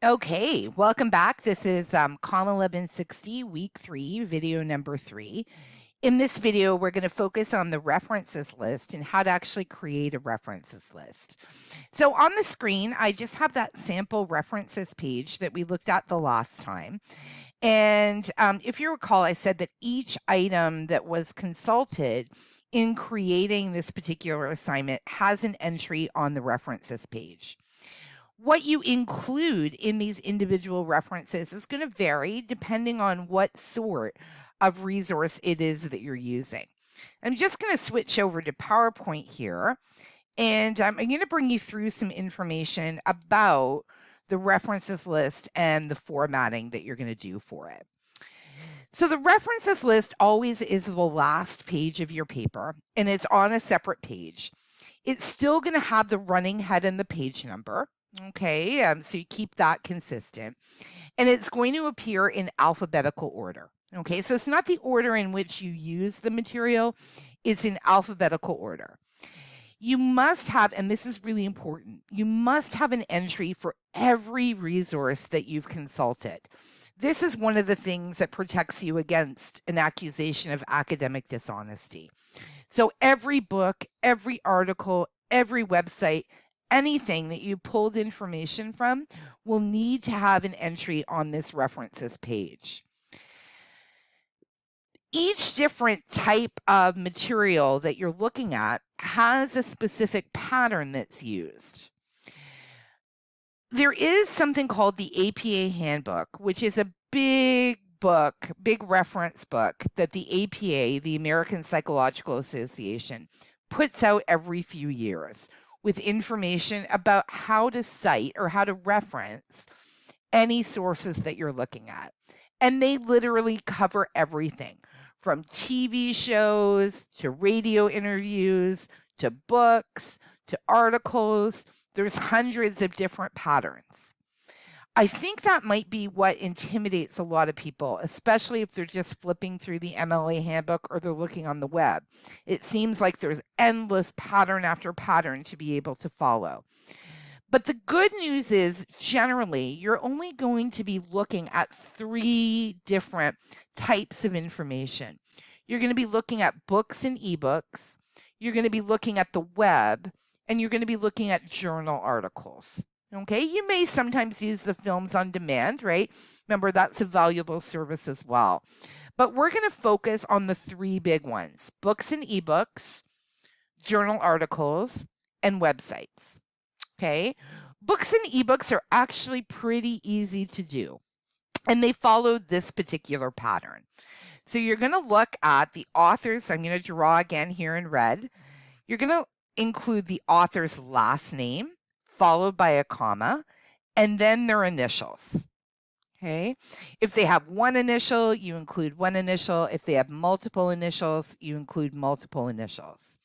Okay, welcome back. This is COM 1160, week 3, video number 3. In this video, we're going to focus on the references list and how to actually create a references list. So on the screen, I just have that sample references page that we looked at the last time. And if you recall, I said that each item that was consulted in creating this particular assignment has an entry on the references page. What you include in these individual references is going to vary depending on what sort of resource it is that you're using. I'm just going to switch over to PowerPoint here, and I'm going to bring you through some information about the references list and the formatting that you're going to do for it. So the references list always is the last page of your paper, and it's on a separate page. It's still going to have the running head and the page number. Okay, so you keep that consistent. And it's going to appear in alphabetical order. Okay, so it's not the order in which you use the material, it's in alphabetical order. You must have, and this is really important, you must have an entry for every resource that you've consulted. This is one of the things that protects you against an accusation of academic dishonesty. So every book, every article, every website, anything that you pulled information from will need to have an entry on this references page. Each different type of material that you're looking at has a specific pattern that's used. There is something called the APA Handbook, which is a big book, big reference book that the APA, the American Psychological Association, puts out every few years with information about how to cite or how to reference any sources that you're looking at. And they literally cover everything from TV shows to radio interviews to books to articles. There's hundreds of different patterns. I think that might be what intimidates a lot of people, especially if they're just flipping through the MLA handbook or they're looking on the web. It seems like there's endless pattern after pattern to be able to follow. But the good news is, generally, you're only going to be looking at 3 different types of information. You're going to be looking at books and ebooks, you're going to be looking at the web, and you're going to be looking at journal articles. Okay, you may sometimes use the films on demand, right? Remember, that's a valuable service as well. But we're going to focus on the 3 big ones: books and ebooks, journal articles, and websites. Okay, books and ebooks are actually pretty easy to do, and they follow this particular pattern. So you're going to look at the authors. I'm going to draw again here in red. You're going to include the author's last name, followed by a comma, and then their initials. Okay. If they have one initial, you include one initial. If they have multiple initials, you include multiple initials.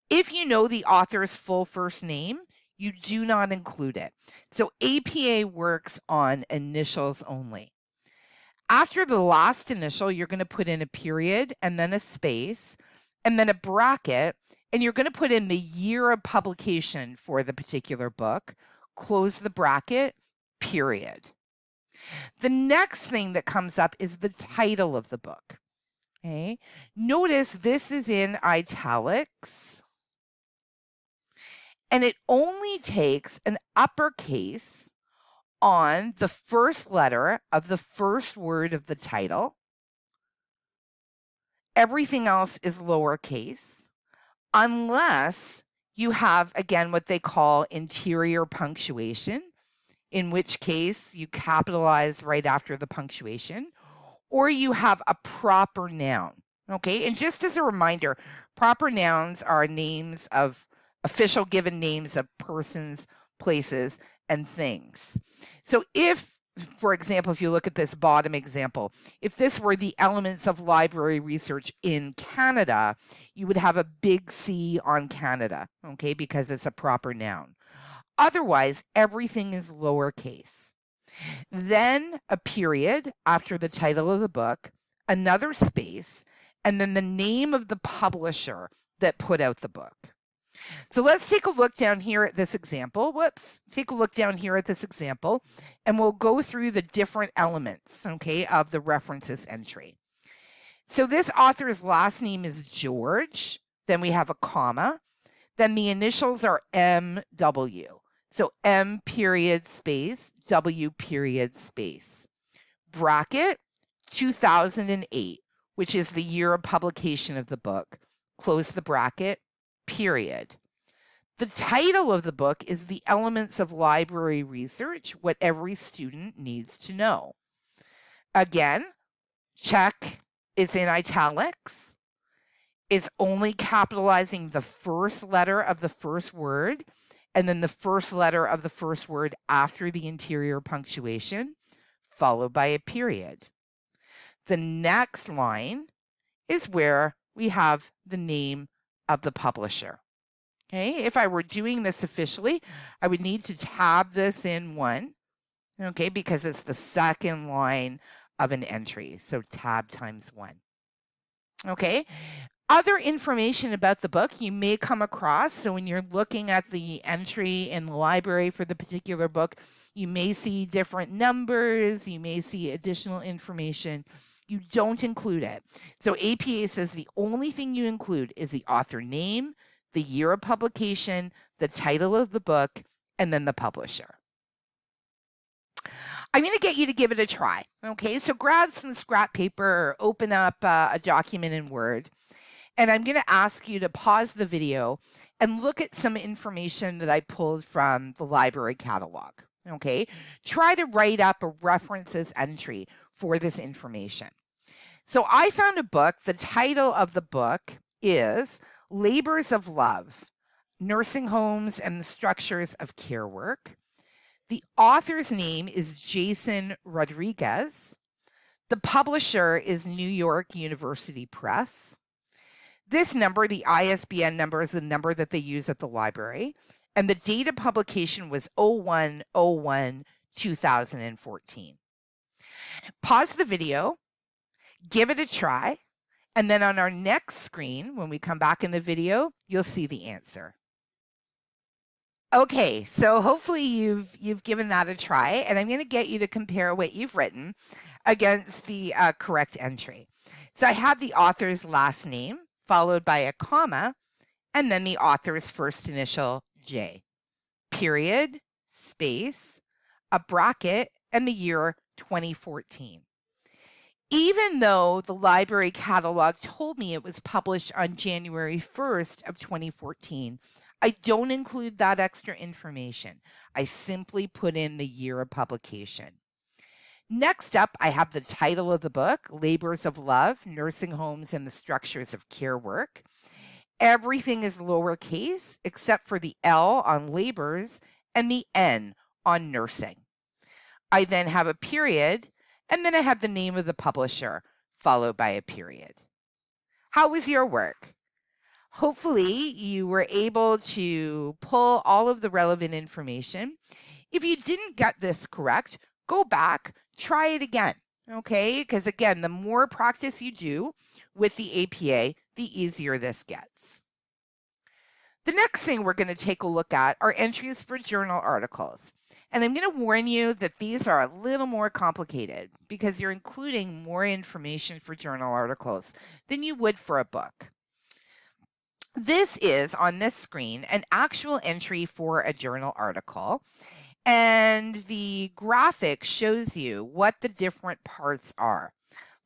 If you know the author's full first name, you do not include it. So APA works on initials only. After the last initial, you're going to put in a period and then a space and then a bracket, and you're going to put in the year of publication for the particular book, close the bracket, period. The next thing that comes up is the title of the book. Okay. Notice this is in italics, and it only takes an uppercase on the first letter of the first word of the title. Everything else is lowercase, unless you have, again, what they call interior punctuation, in which case you capitalize right after the punctuation, or you have a proper noun. Okay, and just as a reminder, proper nouns are names of official given names of persons, places, and things. So if, for example, if you look at this bottom example, if this were the elements of library research in Canada, you would have a big C on Canada, okay, because it's a proper noun. Otherwise, everything is lowercase. Then a period after the title of the book, another space, and then the name of the publisher that put out the book. So let's take a look down here at this example. Take a look down here at this example, and we'll go through the different elements, okay, of the references entry. So this author's last name is George. Then we have a comma. Then the initials are MW. So M period space, W period space. Bracket, 2008, which is the year of publication of the book. Close the bracket, period. The title of the book is The Elements of Library Research, What Every Student Needs to Know. Again, check, it's in italics. It's only capitalizing the first letter of the first word, and then the first letter of the first word after the interior punctuation, followed by a period. The next line is where we have the name of the publisher. Okay, if I were doing this officially, I would need to tab this in 1, okay, because it's the second line of an entry. So tab times 1. Okay. Other information about the book you may come across. So when you're looking at the entry in the library for the particular book, you may see different numbers, you may see additional information. You don't include it. So APA says the only thing you include is the author name, the year of publication, the title of the book, and then the publisher. I'm going to get you to give it a try. Okay, so grab some scrap paper or open up a document in Word. And I'm going to ask you to pause the video and look at some information that I pulled from the library catalog. Okay, try to write up a references entry for this information. So I found a book. The title of the book is Labors of Love, Nursing Homes and the Structures of Care Work. The author's name is Jason Rodriguez. The publisher is New York University Press. This number, the ISBN number, is the number that they use at the library. And the date of publication was 01/01/2014. Pause the video, give it a try, and then on our next screen, when we come back in the video, you'll see the answer. Okay, so hopefully you've given that a try, and I'm going to get you to compare what you've written against the correct entry. So I have the author's last name, followed by a comma, and then the author's first initial, J, period, space, a bracket, and the year 2014. Even though the library catalog told me it was published on January 1st of 2014, I don't include that extra information. I simply put in the year of publication. Next up, I have the title of the book, Labors of Love, Nursing Homes and the Structures of Care Work. Everything is lowercase except for the L on labors and the N on nursing. I then have a period, and then I have the name of the publisher, followed by a period. How was your work? Hopefully, you were able to pull all of the relevant information. If you didn't get this correct, go back, try it again, okay? Because again, the more practice you do with the APA, the easier this gets. The next thing we're going to take a look at are entries for journal articles. And I'm going to warn you that these are a little more complicated because you're including more information for journal articles than you would for a book. This is, on this screen, an actual entry for a journal article. And the graphic shows you what the different parts are.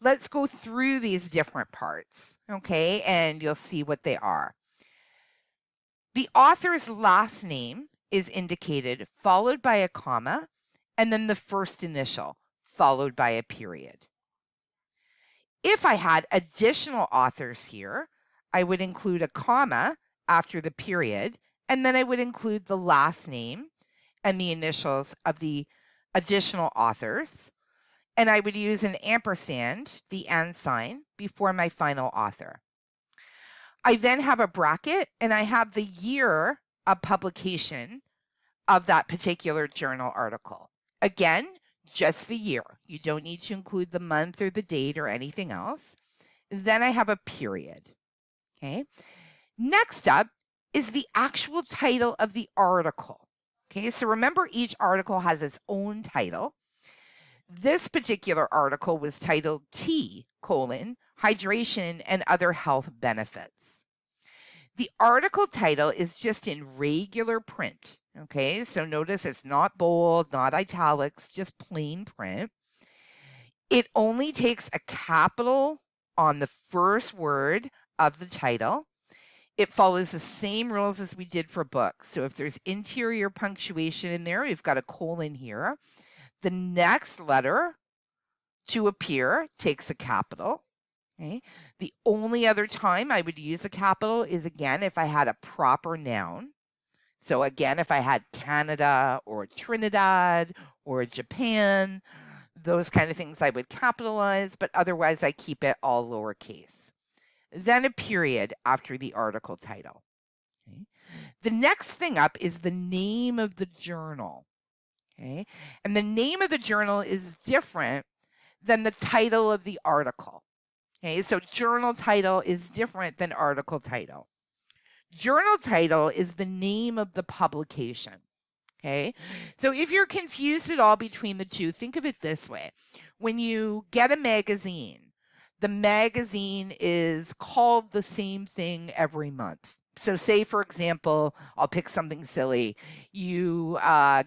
Let's go through these different parts, okay? And you'll see what they are. The author's last name is indicated, followed by a comma, and then the first initial, followed by a period. If I had additional authors here, I would include a comma after the period, and then I would include the last name and the initials of the additional authors, and I would use an ampersand, the and sign, before my final author. I then have a bracket, and I have the year of publication of that particular journal article. Again, just the year. You don't need to include the month or the date or anything else. Then I have a period. Okay. Next up is the actual title of the article. Okay, so remember each article has its own title. This particular article was titled T: Hydration and Other Health Benefits. The article title is just in regular print. Okay, so notice it's not bold, not italics, just plain print. It only takes a capital on the first word of the title. It follows the same rules as we did for books. So if there's interior punctuation in there, we've got a colon here. The next letter to appear takes a capital. Okay. The only other time I would use a capital is, again, if I had a proper noun. So again, if I had Canada or Trinidad or Japan, those kind of things I would capitalize, but otherwise I keep it all lowercase. Then a period after the article title. Okay. The next thing up is the name of the journal. Okay. And the name of the journal is different than the title of the article. Okay, so journal title is different than article title. Journal title is the name of the publication. Okay, so if you're confused at all between the two, think of it this way. When you get a magazine, the magazine is called the same thing every month. So say, for example, I'll pick something silly. You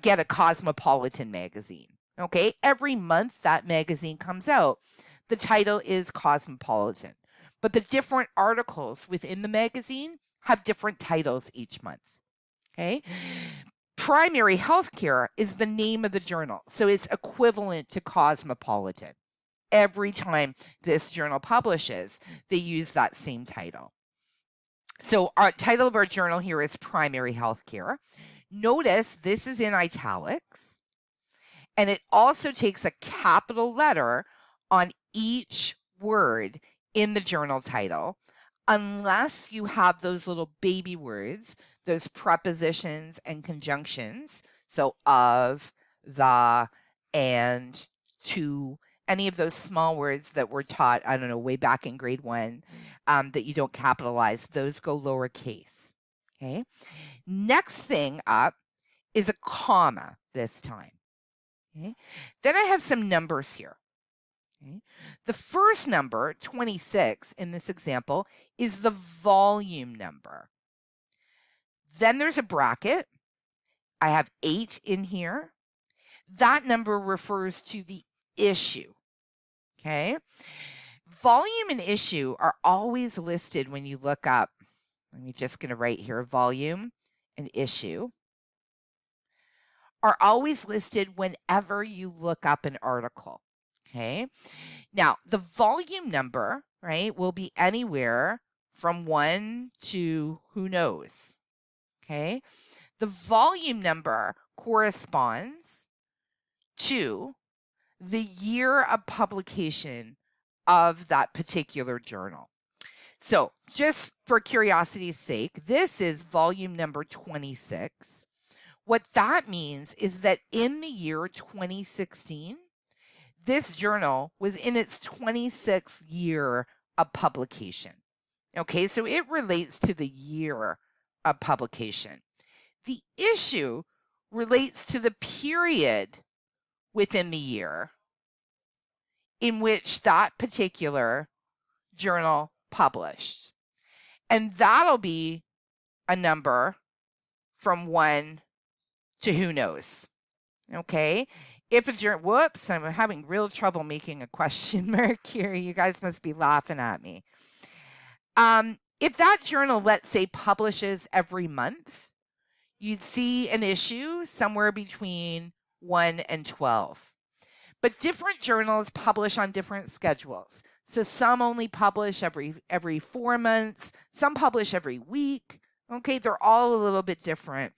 get a Cosmopolitan magazine. Okay, every month that magazine comes out. The title is Cosmopolitan, but the different articles within the magazine have different titles each month. Okay. Primary Healthcare is the name of the journal, so it's equivalent to Cosmopolitan. Every time this journal publishes, they use that same title. So our title of our journal here is Primary Healthcare. Notice this is in italics, and it also takes a capital letter on each word in the journal title, unless you have those little baby words, those prepositions and conjunctions. So of, the, and, to, any of those small words that were taught, I don't know, way back in grade 1, that you don't capitalize, those go lowercase. Okay. Next thing up is a comma this time. Okay. Then I have some numbers here. Okay. The first number, 26, in this example, is the volume number. Then there's a bracket. I have 8 in here. That number refers to the issue. Okay. Volume and issue are always listed when you look up. I'm just going to write here, volume and issue are always listed whenever you look up an article. Okay. Now, the volume number, right, will be anywhere from 1 to who knows. Okay. The volume number corresponds to the year of publication of that particular journal. So, just for curiosity's sake, this is volume number 26. What that means is that in the year 2016, this journal was in its 26th year of publication. Okay, so it relates to the year of publication. The issue relates to the period within the year in which that particular journal published. And that'll be a number from 1 to who knows. Okay. If a journal, whoops, I'm having real trouble making a question mark here. You guys must be laughing at me. If that journal, let's say, publishes every month, you'd see an issue somewhere between 1 and 12. But different journals publish on different schedules. So some only publish every 4 months, some publish every week. Okay, they're all a little bit different.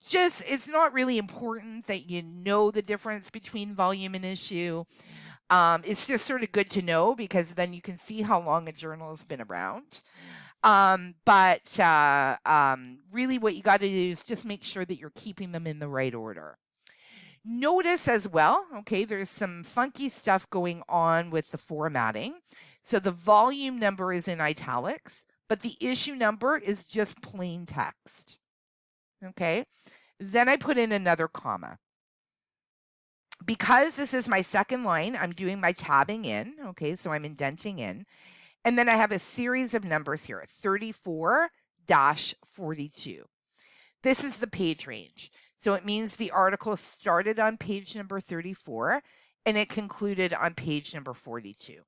Just, it's not really important that you know the difference between volume and issue. It's just sort of good to know because then you can see how long a journal has been around. But really what you got to do is just make sure that you're keeping them in the right order. Notice as well, okay, there's some funky stuff going on with the formatting. So the volume number is in italics, but the issue number is just plain text. Okay, then I put in another comma. Because this is my second line, I'm doing my tabbing in. Okay, so I'm indenting in. And then I have a series of numbers here, 34-42. This is the page range. So it means the article started on page number 34 and it concluded on page number 42.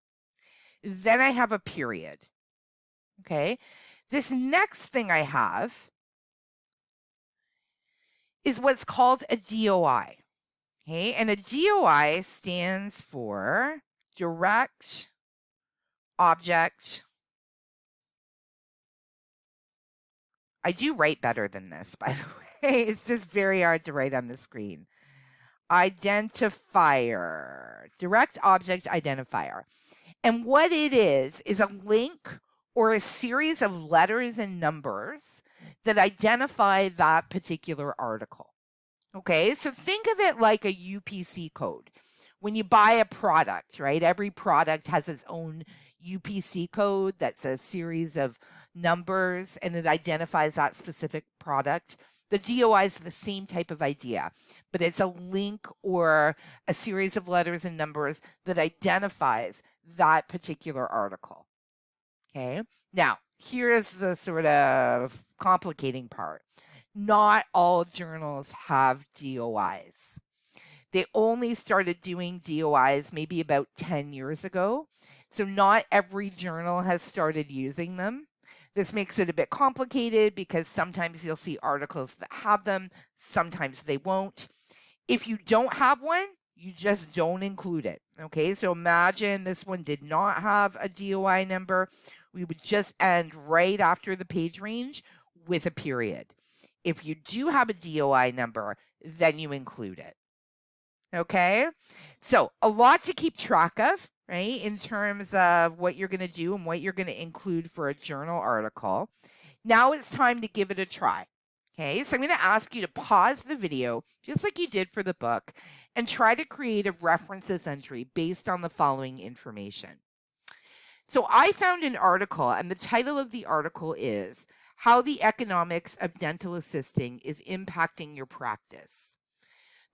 Then I have a period. Okay, this next thing I have is what's called a DOI. Okay, and a DOI stands for direct object. I do write better than this, by the way. It's just very hard to write on the screen. Identifier, direct object identifier. And what it is a link or a series of letters and numbers that identify that particular article. Okay, so think of it like a UPC code. When you buy a product, right? Every product has its own UPC code that's a series of numbers and it identifies that specific product. The DOI is the same type of idea, but it's a link or a series of letters and numbers that identifies that particular article. Okay, now here is the sort of complicating part. Not all journals have DOIs. They only started doing DOIs maybe about 10 years ago. So not every journal has started using them. This makes it a bit complicated because sometimes you'll see articles that have them, sometimes they won't. If you don't have one, you just don't include it. Okay, so imagine this one did not have a DOI number. We would just end right after the page range with a period. If you do have a DOI number, then you include it. Okay, so a lot to keep track of, right, in terms of what you're going to do and what you're going to include for a journal article. Now it's time to give it a try. Okay, so I'm going to ask you to pause the video, just like you did for the book, and try to create a references entry based on the following information. So I found an article, and the title of the article is How the Economics of Dental Assisting is Impacting Your Practice.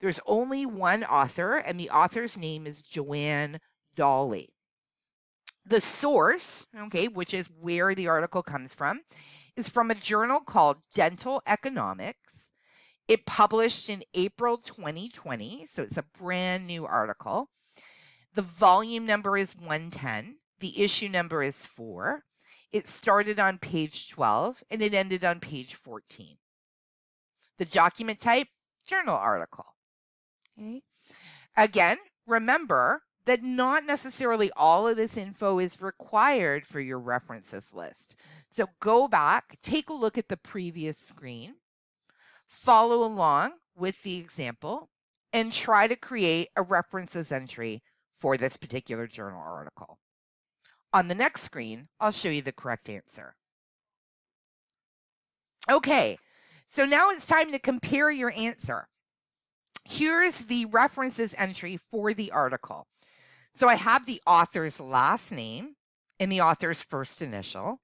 There's only one author, and the author's name is Joanne Dolly. The source, okay, which is where the article comes from, is from a journal called Dental Economics. It published in April 2020, so it's a brand new article. The volume number is 110. The issue number is 4. It started on page 12 and it ended on page 14. The document type, journal article. Okay. Again, remember that not necessarily all of this info is required for your references list. So go back, take a look at the previous screen, follow along with the example, and try to create a references entry for this particular journal article. On the next screen, I'll show you the correct answer. Okay, so now it's time to compare your answer. Here's the references entry for the article. So I have the author's last name and the author's first initial.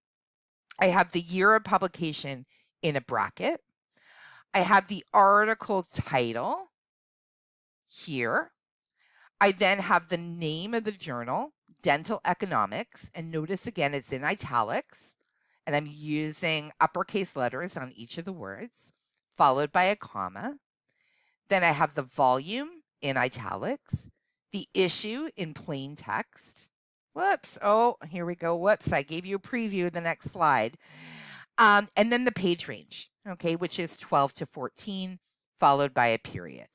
I have the year of publication in a bracket. I have the article title here. I then have the name of the journal, Dental Economics, and notice again it's in italics, and I'm using uppercase letters on each of the words, followed by a comma. Then I have the volume in italics, the issue in plain text. Whoops, oh, here we go. Whoops, I gave you a preview of the next slide. And then the page range, okay, which is 12 to 14, followed by a period.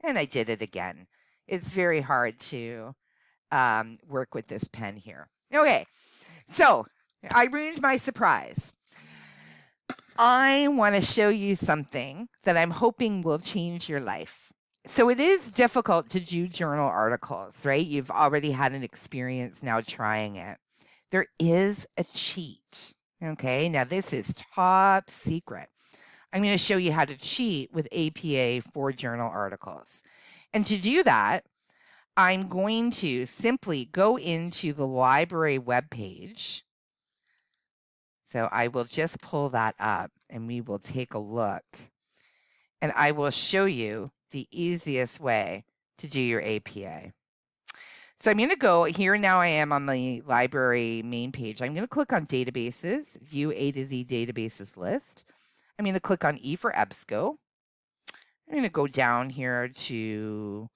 And I did it again. It's very hard to work with this pen here. Okay, so I ruined my surprise. I want to show you something that I'm hoping will change your life. So it is difficult to do journal articles, right? You've already had an experience now trying it. There is a cheat, okay? Now this is top secret. I'm going to show you how to cheat with APA for journal articles. And to do that, I'm going to simply go into the library webpage, So I will just pull that up and we will take a look. And I will show you the easiest way to do your APA. So I'm going to go here. Now I am on the library main page. I'm going to click on databases, view A to Z databases list. I'm going to click on E for EBSCO. I'm going to go down here to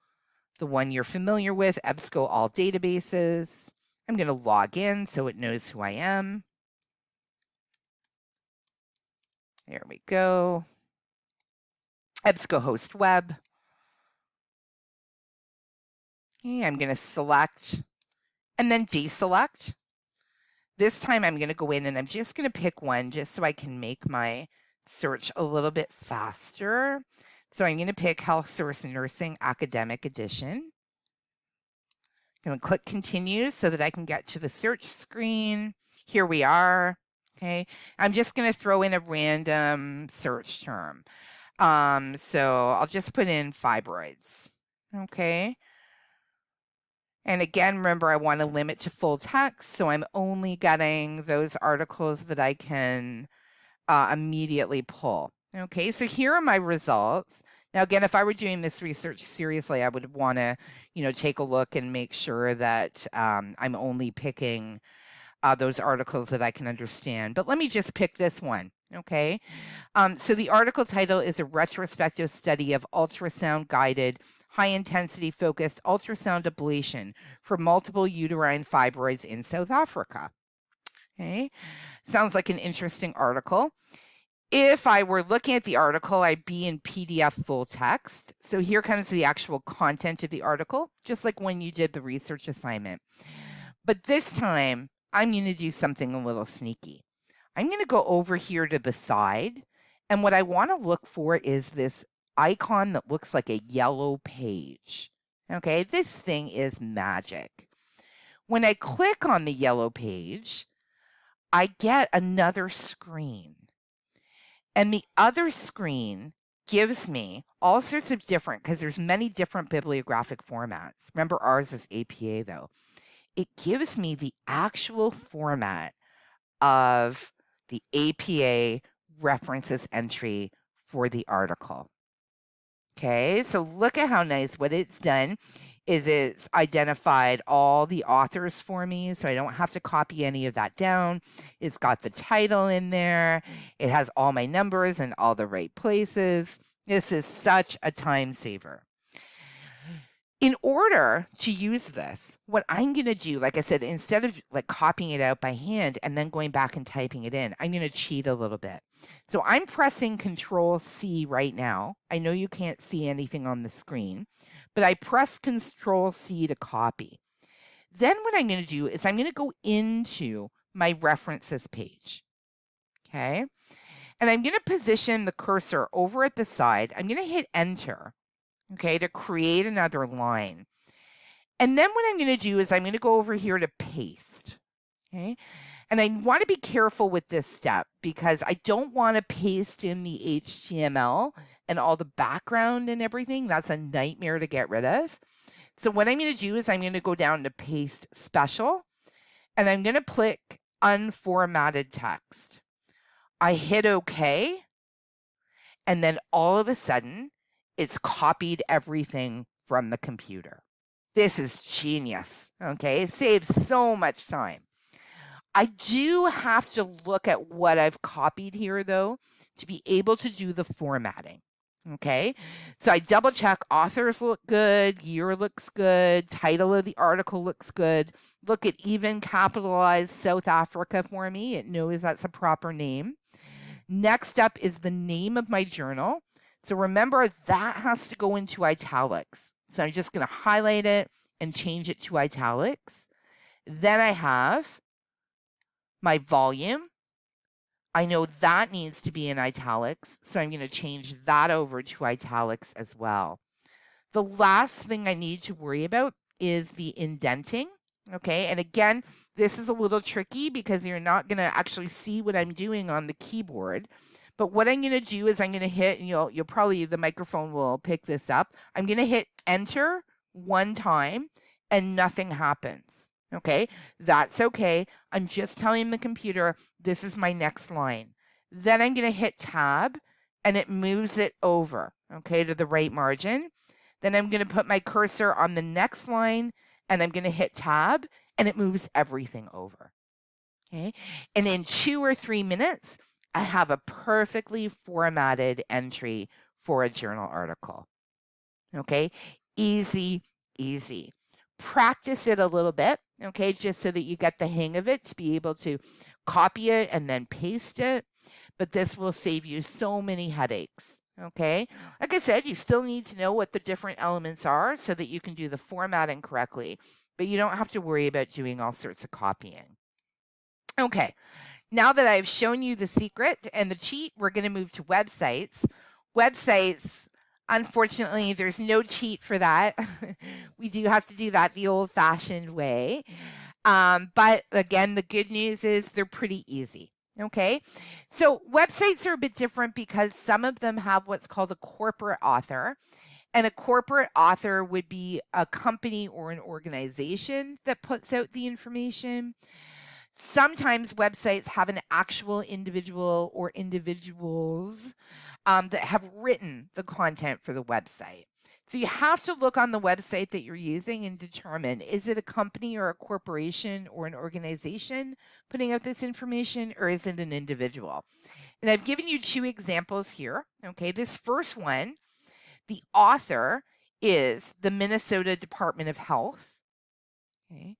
the one you're familiar with, EBSCO All Databases. I'm going to log in so it knows who I am. There we go. EBSCO Host Web. Okay, I'm going to select and then deselect. This time I'm going to go in and I'm just going to pick one just so I can make my search a little bit faster. So I'm going to pick Health Source Nursing Academic Edition. I'm going to click continue so that I can get to the search screen. Here we are. Okay, I'm just going to throw in a random search term. So I'll just put in fibroids. Okay. And again, remember, I want to limit to full text, so I'm only getting those articles that I can immediately pull. Okay, so here are my results. Now, again, if I were doing this research seriously, I would want to, take a look and make sure that I'm only picking those articles that I can understand. But let me just pick this one. Okay, so the article title is a retrospective study of ultrasound-guided, high-intensity focused ultrasound ablation for multiple uterine fibroids in South Africa. Okay, sounds like an interesting article. If I were looking at the article, I'd be in PDF full text. So here comes the actual content of the article, just like when you did the research assignment. But this time, I'm going to do something a little sneaky. I'm going to go over here to the side, and what I want to look for is this icon that looks like a yellow page. Okay, this thing is magic. When I click on the yellow page, I get another screen. And the other screen gives me all sorts of different, because there's many different bibliographic formats. Remember, ours is APA, though. It gives me the actual format of the APA references entry for the article. Okay, so look at how nice. What it's done is it's identified all the authors for me, so I don't have to copy any of that down. It's got the title in there. It has all my numbers in all the right places. This is such a time saver. In order to use this, what I'm going to do, like I said, instead of like copying it out by hand and then going back and typing it in, I'm going to cheat a little bit. So I'm pressing Control C right now. I know you can't see anything on the screen, but I press Control C to copy. Then what I'm going to do is I'm going to go into my references page. Okay. And I'm going to position the cursor over at the side. I'm going to hit Enter. Okay, to create another line. And then what I'm going to do is I'm going to go over here to paste. Okay, and I want to be careful with this step because I don't want to paste in the HTML and all the background and everything. That's a nightmare to get rid of. So what I'm going to do is I'm going to go down to Paste Special, and I'm going to click Unformatted Text. I hit OK, and then all of a sudden, it's copied everything from the computer. This is genius, okay? It saves so much time. I do have to look at what I've copied here, though, to be able to do the formatting, okay? So I double check authors look good, year looks good, title of the article looks good. Look at even capitalized South Africa for me. It knows that's a proper name. Next up is the name of my journal. So remember, that has to go into italics. So I'm just going to highlight it and change it to italics. Then I have my volume. I know that needs to be in italics, so I'm going to change that over to italics as well. The last thing I need to worry about is the indenting. Okay, and again, this is a little tricky because you're not going to actually see what I'm doing on the keyboard. But what I'm going to do is I'm going to hit, you'll probably, the microphone will pick this up. I'm going to hit Enter one time and nothing happens. Okay, that's okay. I'm just telling the computer, this is my next line. Then I'm going to hit tab and it moves it over, okay, to the right margin. Then I'm going to put my cursor on the next line and I'm going to hit tab and it moves everything over. Okay, and in 2 or 3 minutes, I have a perfectly formatted entry for a journal article. Okay, easy, easy. Practice it a little bit, okay, just so that you get the hang of it to be able to copy it and then paste it. But this will save you so many headaches, okay? Like I said, you still need to know what the different elements are so that you can do the formatting correctly, but you don't have to worry about doing all sorts of copying. Okay, now that I've shown you the secret and the cheat, we're going to move to websites. Websites, unfortunately, there's no cheat for that. We do have to do that the old-fashioned way. But again, the good news is they're pretty easy. Okay, so websites are a bit different because some of them have what's called a corporate author. And a corporate author would be a company or an organization that puts out the information. Sometimes websites have an actual individual or individuals that have written the content for the website. So you have to look on the website that you're using and determine, is it a company or a corporation or an organization putting out this information, or is it an individual? And I've given you 2 examples here. Okay, this first one, the author is the Minnesota Department of Health. Okay.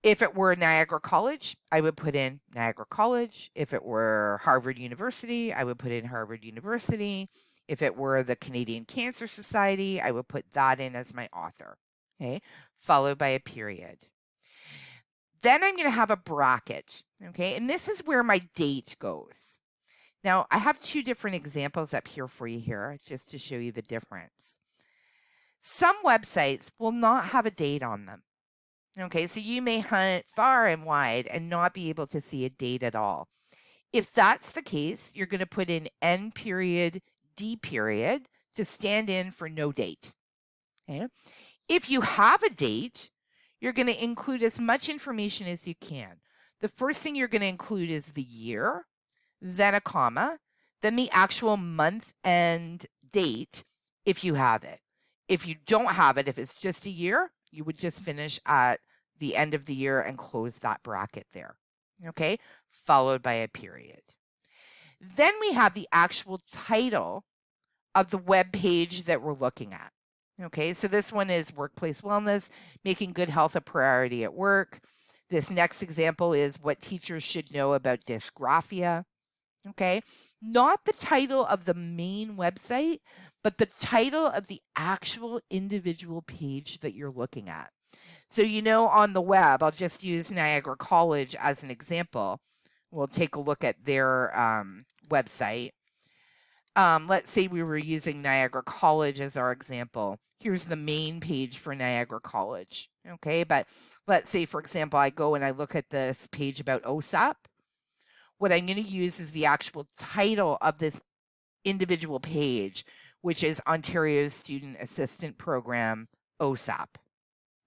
If it were Niagara College, I would put in Niagara College. If it were Harvard University, I would put in Harvard University. If it were the Canadian Cancer Society, I would put that in as my author, okay, followed by a period. Then I'm going to have a bracket, okay, and this is where my date goes. Now, I have 2 different examples up here for you here, just to show you the difference. Some websites will not have a date on them. Okay, so you may hunt far and wide and not be able to see a date at all. If that's the case, you're going to put in N period, D period to stand in for no date. Okay. If you have a date, you're going to include as much information as you can. The first thing you're going to include is the year, then a comma, then the actual month and date if you have it. If you don't have it, if it's just a year, you would just finish at the end of the year and close that bracket there, okay, followed by a period. Then we have the actual title of the web page that we're looking at. Okay, so this one is Workplace Wellness, Making Good Health a Priority at Work. This next example is What Teachers Should Know About Dysgraphia. Okay, not the title of the main website, but the title of the actual individual page that you're looking at. So, you know, on the web, I'll just use Niagara College as an example. We'll take a look at their website. Let's say we were using Niagara College as our example. Here's the main page for Niagara College. Okay, but let's say, for example, I go and I look at this page about OSAP. What I'm going to use is the actual title of this individual page, which is Ontario Student Assistant Program, OSAP.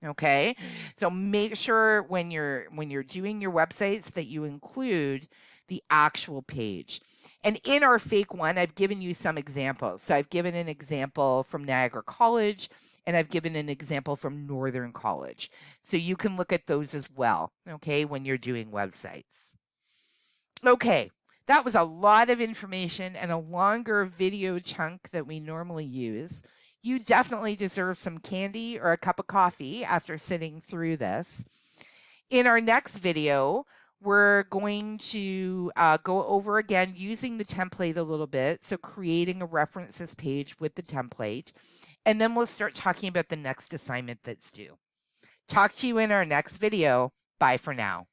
Okay, so make sure when you're doing your websites that you include the actual page. And in our fake one, I've given you some examples. So I've given an example from Niagara College, and I've given an example from Northern College. So you can look at those as well, okay, when you're doing websites. Okay, that was a lot of information and a longer video chunk that we normally use. You definitely deserve some candy or a cup of coffee after sitting through this. In our next video, we're going to go over again using the template a little bit, so creating a references page with the template, and then we'll start talking about the next assignment that's due. Talk to you in our next video. Bye for now.